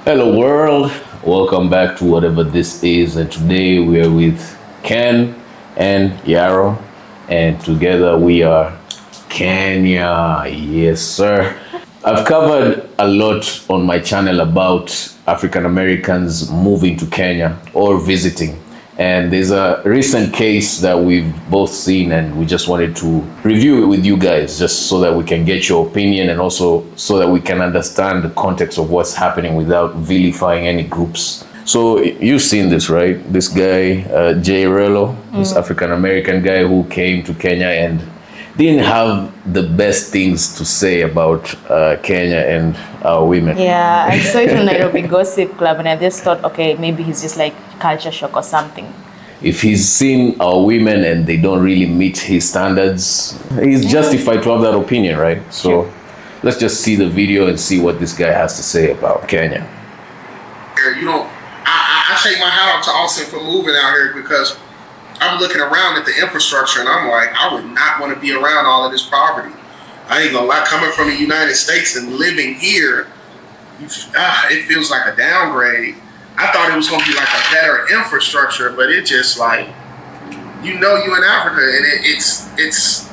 Hello world, welcome back to whatever this is, and today we are with Ken and Yarrow, and together we are Kenya. Yes sir. I've covered a lot on my channel about African Americans moving to Kenya or visiting, and there's a recent case that we've both seen, and we just wanted to review it with you guys just so that we can get your opinion, and also so that we can understand the context of what's happening without vilifying any groups. So you've seen this, right? This guy, Jay Rello, this African American guy who came to Kenya and didn't have the best things to say about Kenya and our women. Yeah, I saw it on Nairobi Gossip Club, and I just thought, okay, maybe he's just like culture shock or something. If he's seen our women and they don't really meet his standards, he's justified to have that opinion, right? So let's just see the video and see what this guy has to say about Kenya. You know, I take my hat off to Austin for moving out here, because I'm looking around at the infrastructure and I'm like, I would not want to be around all of this poverty. I ain't gonna lie, coming from the United States and living here, it feels like a downgrade. I thought it was gonna be like a better infrastructure, but it just like, you in Africa, and it's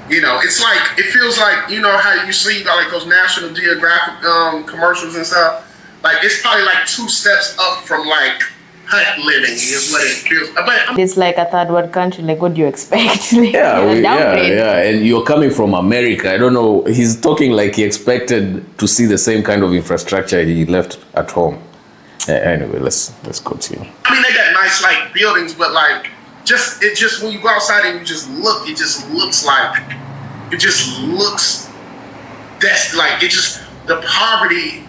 you know, it's like, it feels like, you know how you see like those National Geographic commercials and stuff? Like, it's probably like 2 steps up from like hut living is what it feels. But It's like a third world country. Like, what do you expect? Like, Yeah. And you're coming from America. I don't know. He's talking like he expected to see the same kind of infrastructure he left at home. Anyway, let's continue. I mean, they got nice like buildings, but like it just when you go outside and you just look, it just looks that's like, it just, the poverty,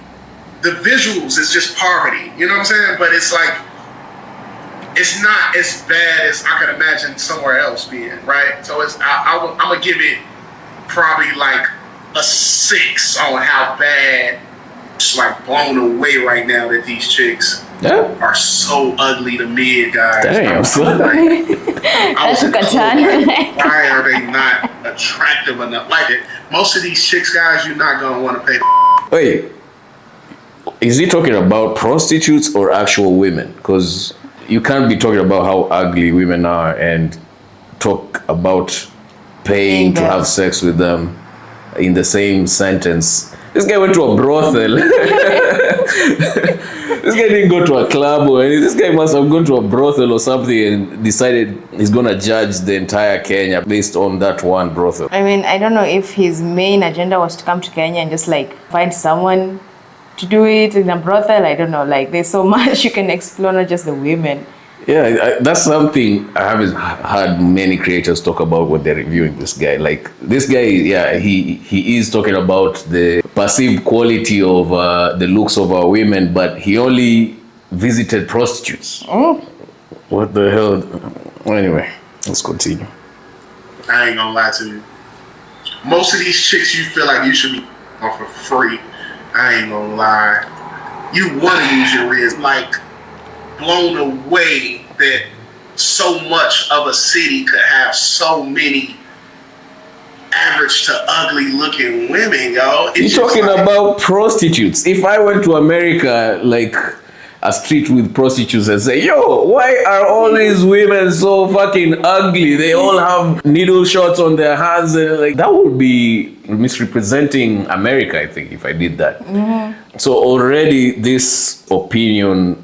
the visuals is just poverty. You know what I'm saying? But it's like, it's not as bad as I could imagine somewhere else being, right? So I'm gonna give it probably like a 6 on how bad. It's like blown away right now that these chicks are so ugly to me, guys. Damn, son. Why are they not attractive enough? Like, most of these chicks, guys, you're not gonna want to pay. Wait, is he talking about prostitutes or actual women? Because you can't be talking about how ugly women are and talk about paying to have sex with them in the same sentence. This guy went to a brothel. This guy didn't go to a club or anything. This guy must have gone to a brothel or something and decided he's gonna judge the entire Kenya based on that one brothel. I mean, I don't know if his main agenda was to come to Kenya and just like find someone to do it in a brothel. I don't know. Like, there's so much you can explore, not just the women. Yeah, that's something I haven't heard many creators talk about when they're reviewing this guy. Like, this guy, yeah, he is talking about the perceived quality of the looks of our women, but he only visited prostitutes. Oh. What the hell? Anyway, let's continue. I ain't gonna lie to you. Most of these chicks, you feel like you should be on for free. I ain't gonna lie. You wanna use your wrist, like, blown away that so much of a city could have so many average to ugly looking women, yo. You're talking about prostitutes. If I went to America, like a street with prostitutes, and say, yo, why are all these women so fucking ugly? They all have needle shots on their hands, and like, that would be misrepresenting America, I think, if I did that. Mm-hmm. So already this opinion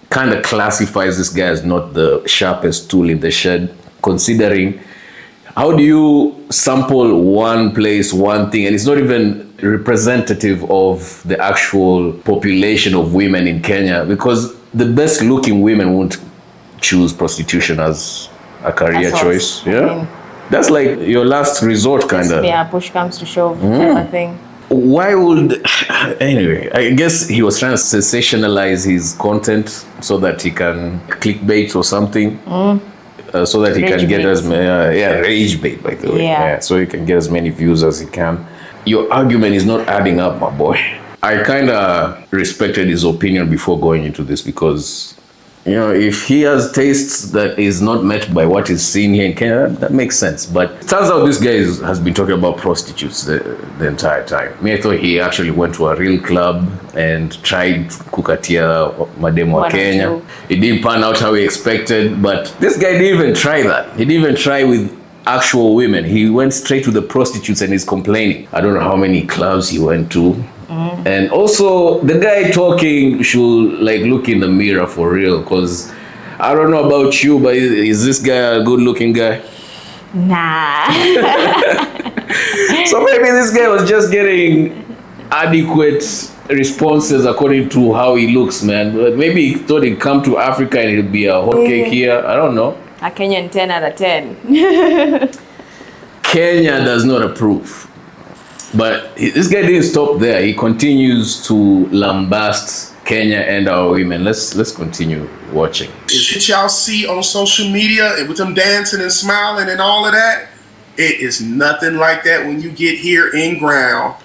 kind of classifies this guy as not the sharpest tool in the shed, considering how do you sample one place, one thing, and it's not even representative of the actual population of women in Kenya, because the best looking women won't choose prostitution as a career choice. Yeah, that's like your last resort, kind of. Yeah, push comes to shove, type of thing. Why would, anyway, I guess he was trying to sensationalize his content so that he can clickbait or something, so that he can get as many, rage bait, by the way. Yeah, so he can get as many views as he can. Your argument is not adding up, my boy. I kind of respected his opinion before going into this, because You know, if he has tastes that is not met by what is seen here in Kenya, that makes sense. But it turns out this guy has been talking about prostitutes the entire time. Me, I thought he actually went to a real club and tried kukatia mademo wa Kenya. It didn't pan out how he expected, but this guy didn't even try that. He didn't even try with actual women. He went straight to the prostitutes and is complaining. I don't know how many clubs he went to. And also, the guy talking should like look in the mirror for real, because I don't know about you, but is this guy a good-looking guy? Nah. So maybe this guy was just getting adequate responses according to how he looks, man. But maybe he thought he'd come to Africa and it'd be a hot cake here. I don't know. A Kenyan 10 out of 10. Kenya does not approve. But this guy didn't stop there. He continues to lambast Kenya and our women. Let's continue watching. Shit y'all see on social media and with them dancing and smiling and all of that, it is nothing like that when you get here in ground.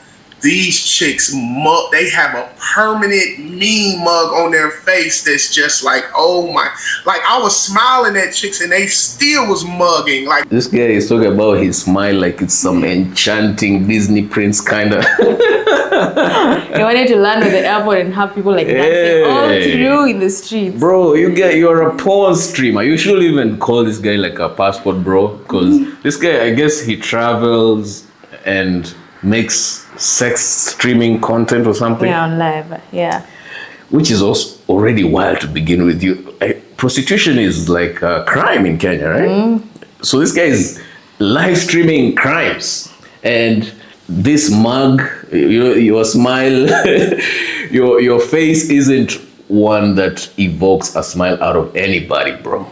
These chicks, they have a permanent mean mug on their face that's just like, oh my. Like, I was smiling at chicks and they still was mugging. Like, this guy is talking about his smile like it's some enchanting Disney prince kind of. He wanted to land at the airport and have people like dancing all through in the streets. Bro, you're a porn streamer. You should even call this guy like a passport bro, because this guy, I guess he travels and makes sex streaming content or something. Yeah, on live. Yeah. Which is also already wild to begin with. Prostitution is like a crime in Kenya, right? So this guy is live streaming crimes, and this mug, your smile, your face isn't one that evokes a smile out of anybody, bro.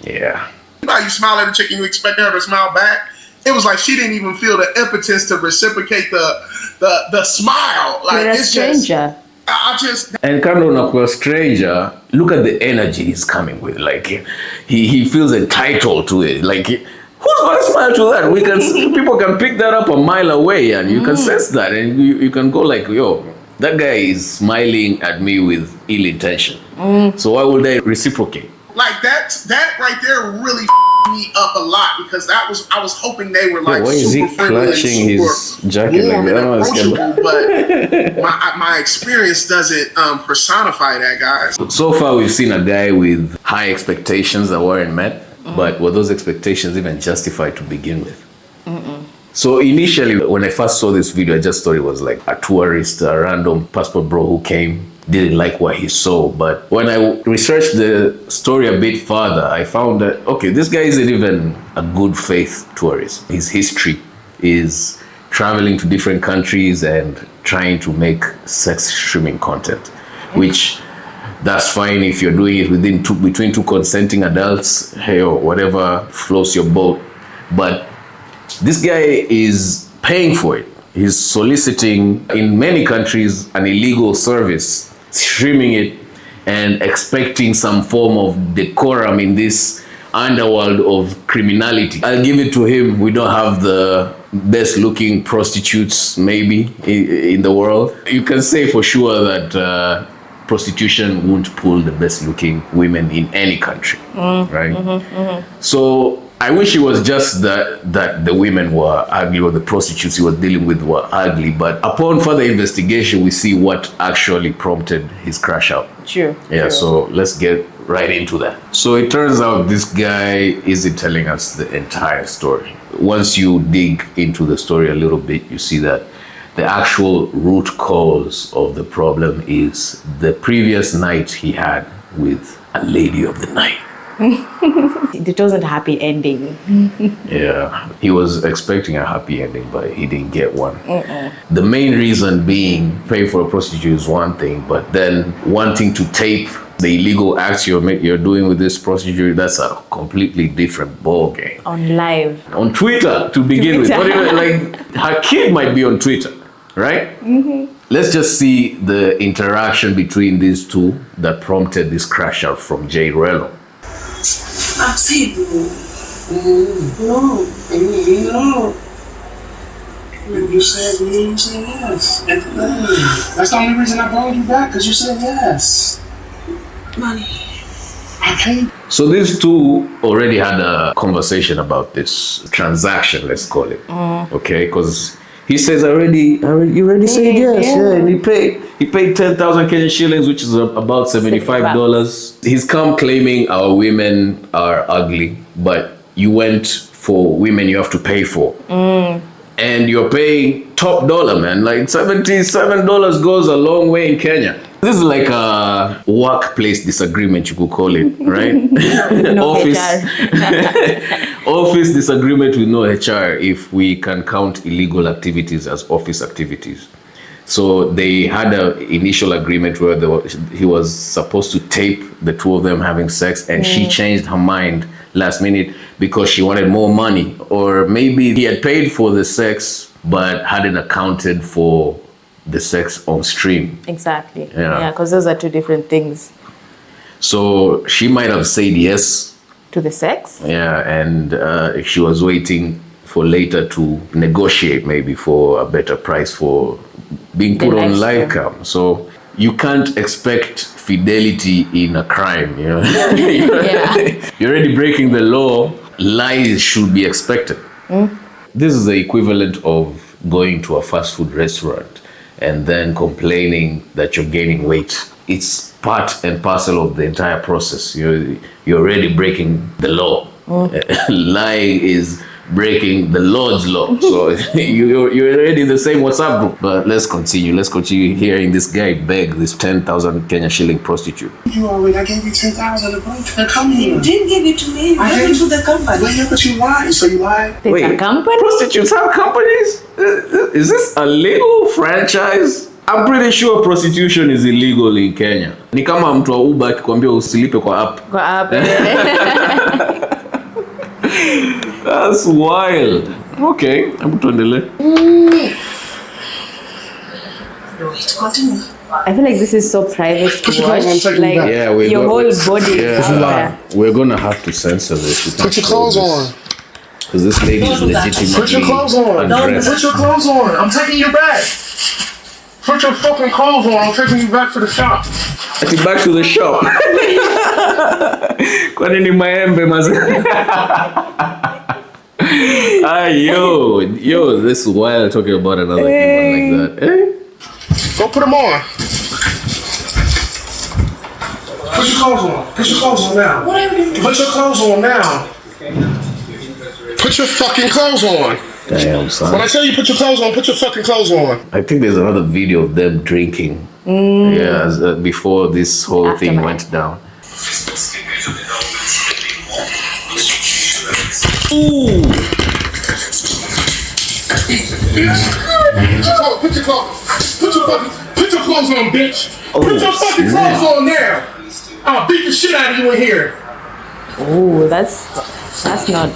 Yeah. You smile at a chick and you expect her to smile back. It was like she didn't even feel the impetus to reciprocate the smile. Like, it's stranger. And kando na kuwa stranger, look at the energy he's coming with. Like he feels entitled to it. Like, who's gonna smile to that? People can pick that up a mile away, and you can sense that, and you can go like, yo, that guy is smiling at me with ill intention. So why would I reciprocate? Like that right there really me up a lot, because I was hoping they were like super friendly and super warm and approachable, but my experience doesn't personify that, guys. So far we've seen a guy with high expectations that weren't met, but were those expectations even justified to begin with? So initially when I first saw this video, I just thought it was like a tourist, a random passport bro who came, didn't like what he saw. But when I researched the story a bit further, I found that, okay, this guy isn't even a good faith tourist. His history is traveling to different countries and trying to make sex streaming content, which that's fine if you're doing it between two consenting adults, hey, or whatever floats your boat. But this guy is paying for it. He's soliciting, in many countries, an illegal service, streaming it, and expecting some form of decorum in this underworld of criminality. I'll give it to him. We don't have the best looking prostitutes, maybe, in the world. You can say for sure that prostitution won't pull the best looking women in any country, right? So I wish it was just that the women were ugly, or the prostitutes he was dealing with were ugly. But upon further investigation, we see what actually prompted his crash out. True. Yeah, so let's get right into that. So it turns out this guy isn't telling us the entire story. Once you dig into the story a little bit, you see that the actual root cause of the problem is the previous night he had with a lady of the night. It wasn't a happy ending. Yeah, he was expecting a happy ending, but he didn't get one. The main reason being, paying for a prostitute is one thing, but then wanting to tape the illegal acts you're doing with this prostitute, that's a completely different ball game. On live. On Twitter, to begin with. Not even, like, her kid might be on Twitter, right? Let's just see the interaction between these two that prompted this crash out from Jay Rello. I've seen you. No. You said yes. That's the only reason I brought you back, because you said yes. Money. I paid. So these two already had a conversation about this transaction, let's call it. Okay, because he says you already said yes, yeah, and he paid 10,000 Kenyan shillings, which is about $75. He's come claiming our women are ugly, but you went for women you have to pay for. And you're paying top dollar, man. Like $77 goes a long way in Kenya. This is like a workplace disagreement, you could call it, right? Office disagreement with no HR, if we can count illegal activities as office activities. So they had an initial agreement where he was supposed to tape the two of them having sex, and she changed her mind last minute because she wanted more money, or maybe he had paid for the sex but hadn't accounted for the sex on stream. Exactly. Yeah, because those are two different things. So she might have said yes to the sex. Yeah, and she was waiting for later to negotiate maybe for a better price for being put on live cam. So you can't expect fidelity in a crime, you know. You're already breaking the law. Lies should be expected. This is the equivalent of going to a fast food restaurant and then complaining that you're gaining weight. It's part and parcel of the entire process. You're already breaking the law. Lying is breaking the Lord's law. So you're already in the same WhatsApp group. But let's continue. Let's continue hearing this guy beg this 10,000 Kenya shilling prostitute. I gave you 10,000 to go to come here. You didn't give it to me. You gave it to the company. Well, yeah, but you lied. So you lied. There's a company? Prostitutes have companies? Is this a legal franchise? I'm pretty sure prostitution is illegal in Kenya. Ni kama mtu wa Uber akikwambia usilipe kwa app. Kwa app. That's wild. Okay, I'm tuendelee. I feel like this is so private to watch. Like, your whole body. We're gonna have to censor this. Put your clothes on. Because this lady is legitimately Put your clothes on. undressed. Put your clothes on. I'm taking you back. Put your fucking clothes on. I'm taking you back to the shop. Back to the shop. Kwa nini maembe maze? Yo, this is wild talking about another human like that. Eh? Go put them on. Put your clothes on. Put your clothes on now. Put your clothes on now. Put your fucking clothes on. Damn, son. When I tell you put your clothes on, put your fucking clothes on. I think there's another video of them drinking. Yeah, before this whole thing went down. Ooh. Put your clothes on, bitch. Put your fucking clothes on now. I'll beat the shit out of you in here. Oh, that's not.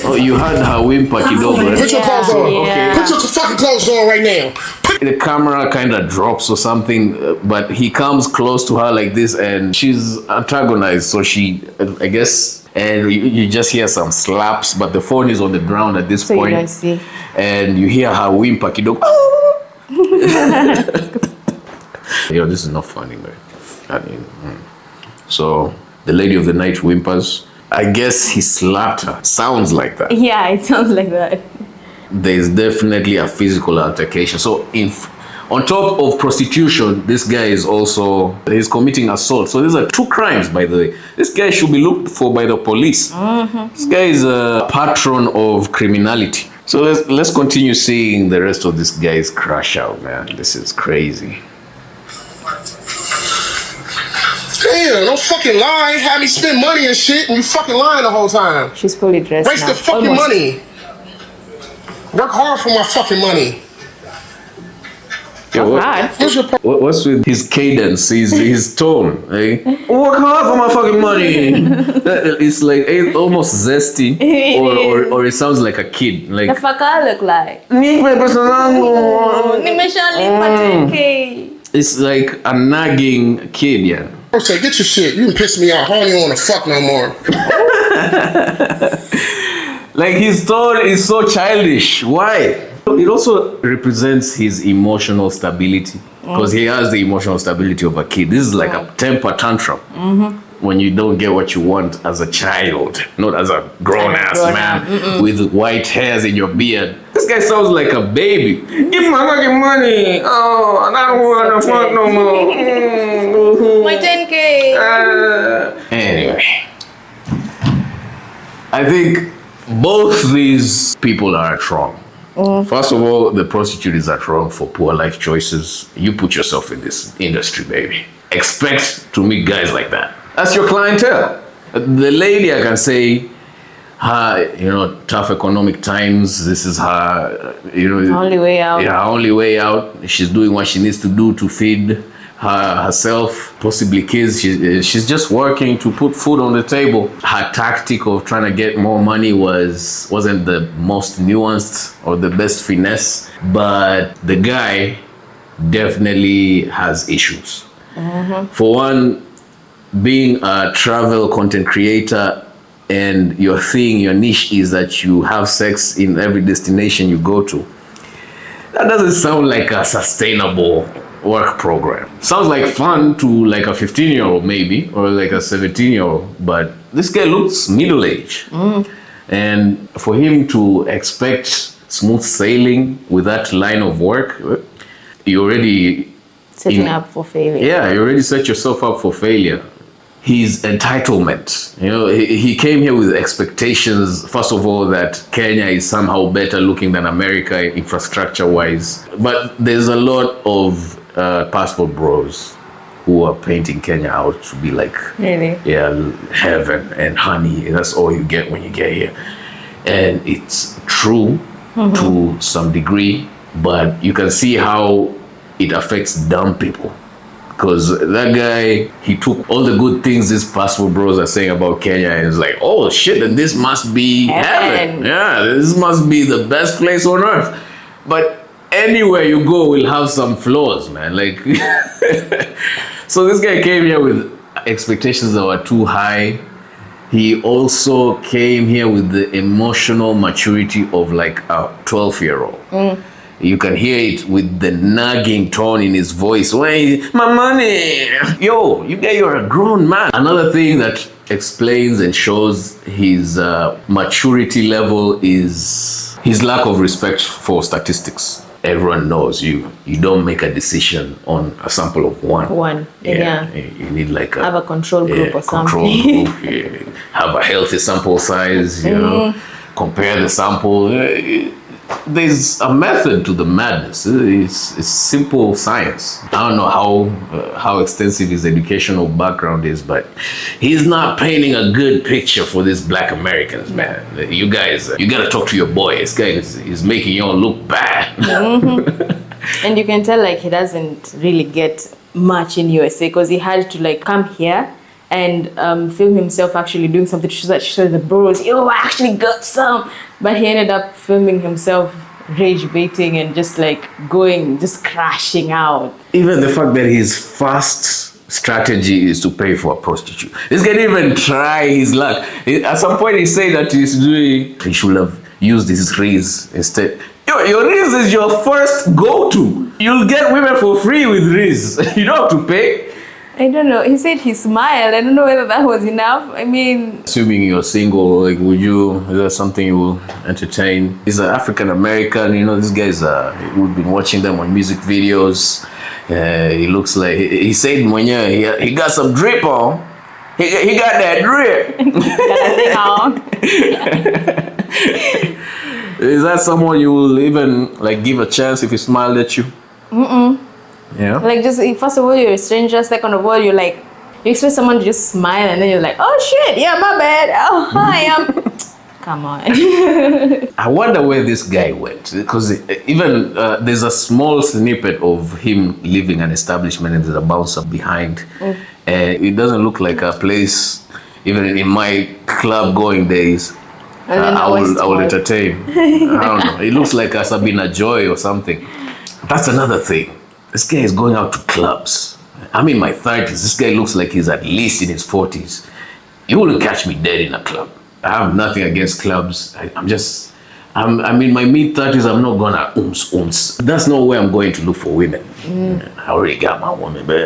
Oh, you had her whimper kidogo. Put your clothes on. Yeah. Put your fucking clothes on right now. The camera kind of drops or something, but he comes close to her like this, and she's antagonized. So she, I guess, and you just hear some slaps, but the phone is on the ground at this point. You don't see. And you hear her whimper kidogo. Yo, this is not funny, man. I mean, so the lady of the night whimpers. I guess he slapped her. Sounds like that. Yeah, it sounds like that. There's definitely a physical altercation. So on top of prostitution, this guy is he's committing assault. So these are two crimes, by the way. This guy should be looked for by the police. This guy is a patron of criminality. So let's continue seeing the rest of this guy's crash out, man. This is crazy. Damn, don't fucking lie. Have me spend money and shit, and you fucking lying the whole time. She's fully dressed Waste now. the fucking money. Work hard for my fucking money. Yeah, what's with his cadence, his tone? Eh? Work hard for my fucking money. It's like almost zesty, or it sounds like a kid. Like the fuck I look like. It's like a nagging kid, yeah. Okay, get your shit. You can piss me off. I don't even want to fuck no more. Like his tone is so childish. Why? It also represents his emotional stability, because he has the emotional stability of a kid. This is like a temper tantrum. when you don't get what you want as a child, not as a grown-ass man with white hairs in your beard. This guy sounds like a baby. Give my fucking money. Oh, I don't want to fuck no more. My 10K. Anyway, I think both these people are at wrong. First of all, the prostitute is at wrong for poor life choices. You put yourself in this industry, baby. Expect to meet guys like that. That's your clientele. The lady, I can say, her, tough economic times. This is her, Only way out. Yeah, only way out. She's doing what she needs to do to feed herself, possibly kids. She's just working to put food on the table. Her tactic of trying to get more money wasn't the most nuanced or the best finesse, but the guy definitely has issues. For one, being a travel content creator and your niche is that you have sex in every destination you go to, that doesn't sound like a sustainable work program. Sounds like fun to like a 15-year-old maybe, or like a 17-year-old, but this guy looks middle-aged. And for him to expect smooth sailing with that line of work, you already Setting up for failure. Yeah, you already set yourself up for failure. His entitlement, he came here with expectations, first of all, that Kenya is somehow better looking than America infrastructure-wise. But there's a lot of passport bros who are painting Kenya out to be like, Really? yeah, heaven and honey. That's all you get when you get here. And it's true to some degree, but you can see how it affects dumb people. Because that guy, he took all the good things these passport bros are saying about Kenya and is like, oh shit, then this must be heaven. Yeah, this must be the best place on earth. But anywhere you go will have some flaws, man. Like, so this guy came here with expectations that were too high. He also came here with the emotional maturity of like a 12-year-old. You can hear it with the nagging tone in his voice. Wait, my money. Yo, you're a grown man. Another thing that explains and shows his maturity level is his lack of respect for statistics. Everyone knows you don't make a decision on a sample of one. Yeah. You need like have a control group or something. Control group, yeah. Have a healthy sample size, compare the sample. There's a method to the madness. It's simple science. I don't know how extensive his educational background is, but he's not painting a good picture for these Black Americans, man. You guys, you gotta talk to your boy. This guy is making you all look bad. And you can tell like he doesn't really get much in USA because he had to like come here and film himself actually doing something to show the bros, yo, I actually got some. But he ended up filming himself rage baiting and just crashing out. Even the fact that his first strategy is to pay for a prostitute. This guy didn't even try his luck. At some point he said that he should have used his Riz instead. Your Riz is your first go-to. You'll get women for free with Riz. You don't have to pay. I don't know. He said he smiled. I don't know whether that was enough. I mean, assuming you're single, like, is there something you will entertain? He's an African American. These guys we've been watching them on music videos. He looks like he said when he got some drip on. He got that drip. Got that thing on. Is that someone you will even like give a chance if he smiled at you? Yeah. Like, just first of all, you're a stranger. Second of all, you expect someone to just smile, and then you're like, oh shit, yeah, my bad. Oh, hi, come on. I wonder where this guy went, because even there's a small snippet of him leaving an establishment, and there's a bouncer behind. And it doesn't look like a place, even in my club going days, I will entertain. I don't know. It looks like a Sabina Joy or something. That's another thing. This guy is going out to clubs. I'm in my 30s. This guy looks like he's at least in his 40s. You wouldn't catch me dead in a club. I have nothing against clubs. I'm in my mid-30s. I'm not gonna ooms. That's not where I'm going to look for women. I already got my woman, but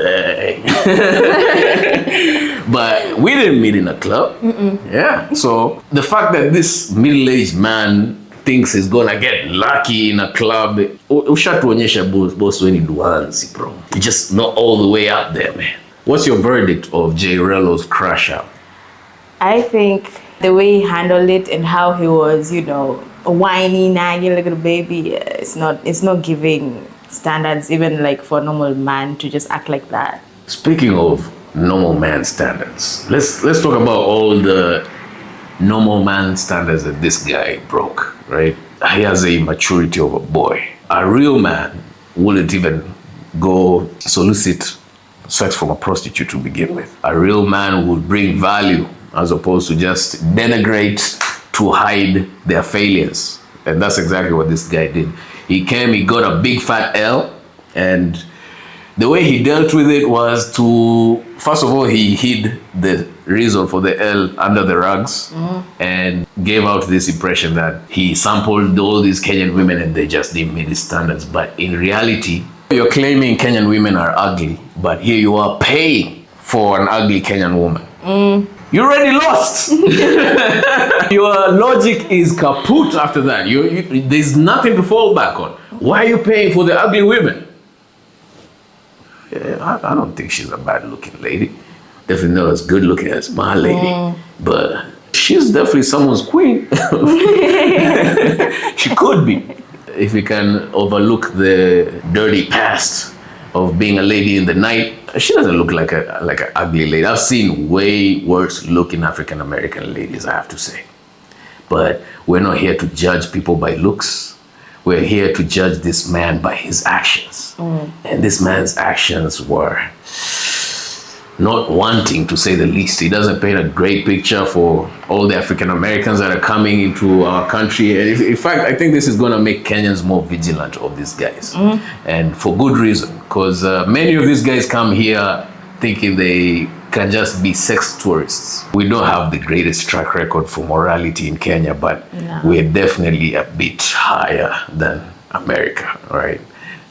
But we didn't meet in a club. Yeah. So the fact that this middle-aged man thinks he's gonna get lucky in a club, ushatuonyesha boss when you duanzi, bro. You're just not all the way out there, man. What's your verdict of Jay Rello's crash out? I think the way he handled it and how he was, you know, whiny, naggy little baby, it's not giving standards even like for a normal man to just act like that. Speaking of normal man standards, let's talk about all the normal man standards that this guy broke, right? He has a maturity of a boy. A real man wouldn't even go solicit sex from a prostitute to begin with. A real man would bring value as opposed to just denigrate to hide their failures. And that's exactly what this guy did. He came, he got a big fat L, and the way he dealt with it was to, first of all, he hid the reason for the L under the rugs and gave out this impression that he sampled all these Kenyan women and they just didn't meet his standards. But in reality, you're claiming Kenyan women are ugly, but here you are paying for an ugly Kenyan woman. You already lost. Your logic is kaput after that. There's nothing to fall back on. Why are you paying for the ugly women? Yeah, I don't think she's a bad looking lady. Definitely not as good looking as my lady. But she's definitely someone's queen. She could be. If we can overlook the dirty past of being a lady in the night, she doesn't look like an ugly lady. I've seen way worse looking African American ladies, I have to say. But we're not here to judge people by looks. We're here to judge this man by his actions. And this man's actions were not wanting, to say the least. He doesn't paint a great picture for all the African Americans that are coming into our country. And in fact, I think this is going to make Kenyans more vigilant of these guys. And for good reason, because many of these guys come here thinking they can just be sex tourists. We don't have the greatest track record for morality in Kenya, but we're definitely a bit higher than America, right?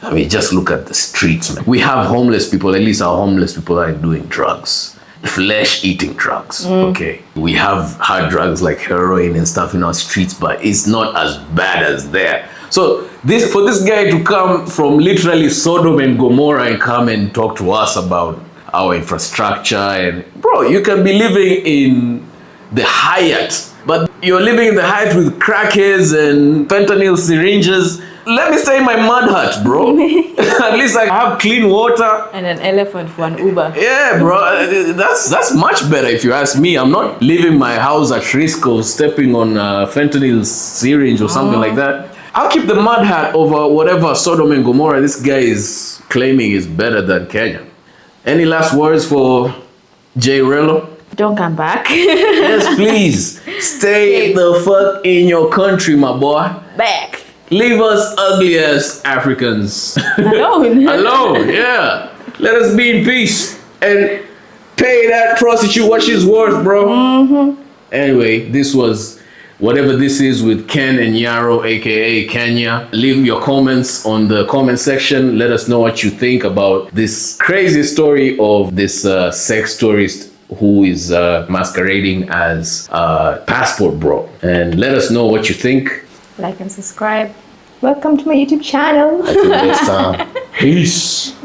I mean, just look at the streets, man. We have homeless people, at least our homeless people are doing drugs, flesh-eating drugs, okay? We have hard drugs like heroin and stuff in our streets, but it's not as bad as there. So for this guy to come from literally Sodom and Gomorrah and come and talk to us about our infrastructure, and bro, you can be living in the Hyatt, but you're living in the Hyatt with crackheads and fentanyl syringes. Let me stay in my mud hut, bro. At least I have clean water. And an elephant for an Uber. Yeah, bro. That's much better if you ask me. I'm not leaving my house at risk of stepping on a fentanyl syringe or something like that. I'll keep the mud hut over whatever Sodom and Gomorrah this guy is claiming is better than Kenya. Any last words for Jay Rello? Don't come back. Yes, please. Stay the fuck in your country, my boy. Back. Leave us ugly ass Africans Alone. alone. Yeah. Let us be in peace and pay that prostitute what she's worth, bro. Anyway, this was whatever this is with Ken and Yarrow, aka Kenya. Leave your comments on the comment section. Let us know what you think about this crazy story of this sex tourist who is masquerading as passport bro. And let us know what you think. Like and subscribe. Welcome to my YouTube channel. Until next time. Peace.